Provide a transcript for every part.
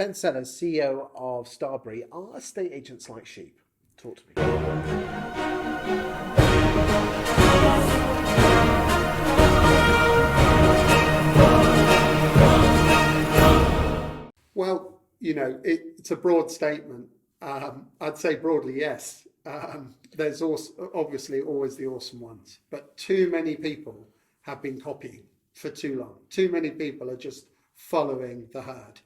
Ben Sellers, CEO of Starbury. Are estate agents like sheep? Talk to me. Well, it's a broad statement. I'd say broadly, yes. There's also, obviously always the awesome ones, but too many people have been copying for too long. Too many people are just following the herd,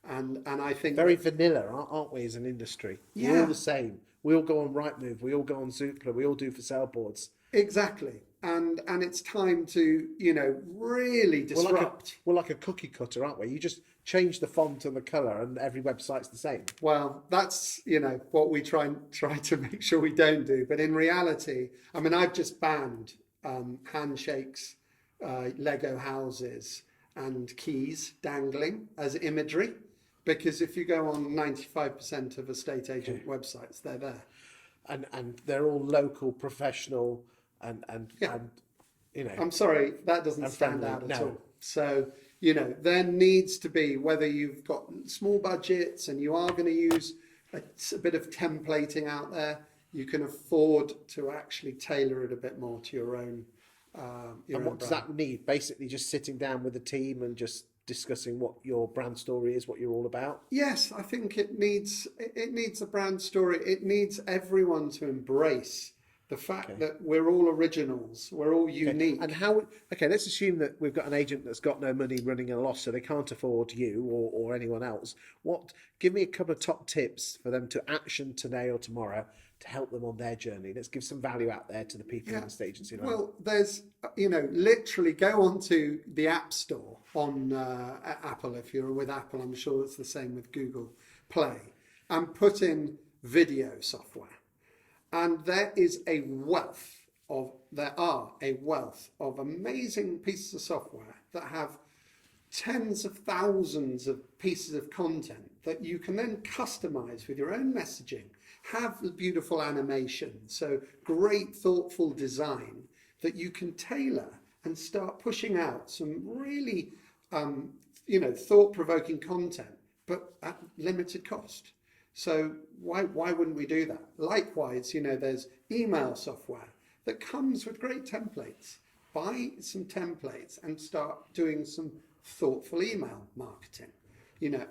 and I think Very vanilla, aren't we, as an industry? We're all yeah, the same. We all go on Rightmove. We all go on Zoopla. We all do for sale boards. exactly. And it's time to really disrupt. We're like a cookie cutter, aren't we? You just change the font and the colour, and every website's the same. Well, that's what we try to make sure we don't do. But in reality, I mean, I've just banned handshakes, Lego houses, and keys dangling as imagery, because if you go on 95% of estate agent websites, they're there. And they're all local, professional, and Yeah. and you know. I'm sorry, that doesn't And stand friendly, out at no. all. So, there needs to be, whether you've got small budgets and you are going to use a bit of templating out there, you can afford to actually tailor it a bit more to your own. And what does that need? Basically, just sitting down with the team and just discussing what your brand story is, what you're all about. Yes, I think it needs a brand story. It needs everyone to embrace the fact that we're all originals, we're all unique. And how? Okay, let's assume that we've got an agent that's got no money, running a loss, so they can't afford you or anyone else. Give me a couple of top tips for them to action today or tomorrow to help them on their journey. Let's give some value out there to the people in this agency. Well, there's, literally go onto the App Store on Apple. If you're with Apple, I'm sure it's the same with Google Play, and put in video software. And there are a wealth of amazing pieces of software that have tens of thousands of pieces of content that you can then customize with your own messaging, have the beautiful animation, so great thoughtful design that you can tailor and start pushing out some really, thought-provoking content, but at limited cost. So why wouldn't we do that? Likewise, there's email software that comes with great templates. Buy some templates and start doing some thoughtful email marketing.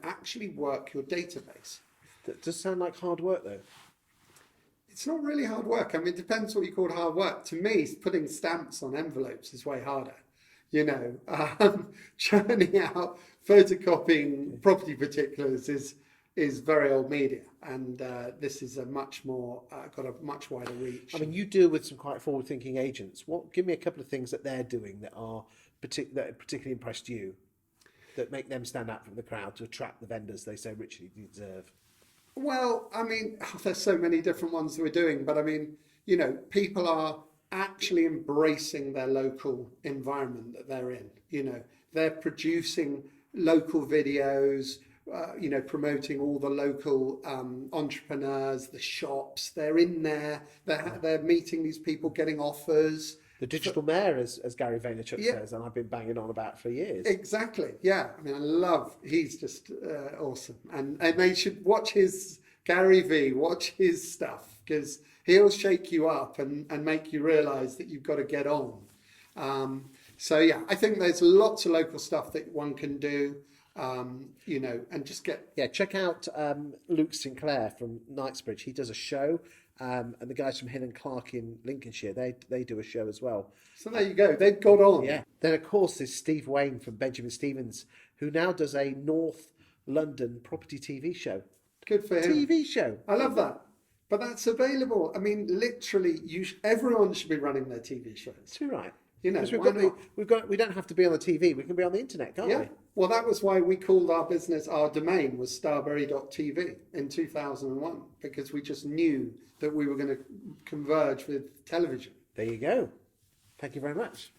Actually work your database. That does sound like hard work, though. It's not really hard work. I mean, it depends what you call hard work. To me, putting stamps on envelopes is way harder. Churning out, photocopying property particulars is very old media, and this is a much more got a much wider reach. I mean, you deal with some quite forward-thinking agents. Give me a couple of things that they're doing that that particularly impressed you, that make them stand out from the crowd to attract the vendors they so richly deserve. Well, I mean, there's so many different ones that we're doing, but I mean, people are actually embracing their local environment that they're in. They're producing local videos. Promoting all the local entrepreneurs, the shops. They're in there. They're meeting these people, getting offers. The digital mayor, as Gary Vaynerchuk says, and I've been banging on about for years. Exactly. Yeah. I mean, he's just awesome. And they should watch Gary V, watch his stuff, because he'll shake you up and make you realise that you've got to get on. I think there's lots of local stuff that one can do. And just get... Yeah, check out Luke Sinclair from Knightsbridge. He does a show, and the guys from Hill and Clark in Lincolnshire, they do a show as well. So there you go, they've got on. Yeah. Then, of course, there's Steve Wayne from Benjamin Stevens, who now does a North London property TV show. Good for him. TV show. I love that. But that's available. I mean, literally, everyone should be running their TV shows. Too right. Because we don't have to be on the TV. We can be on the internet, can't we? Well, that was why we called our domain was starbury.tv in 2001, because we just knew that we were going to converge with television. There you go. Thank you very much.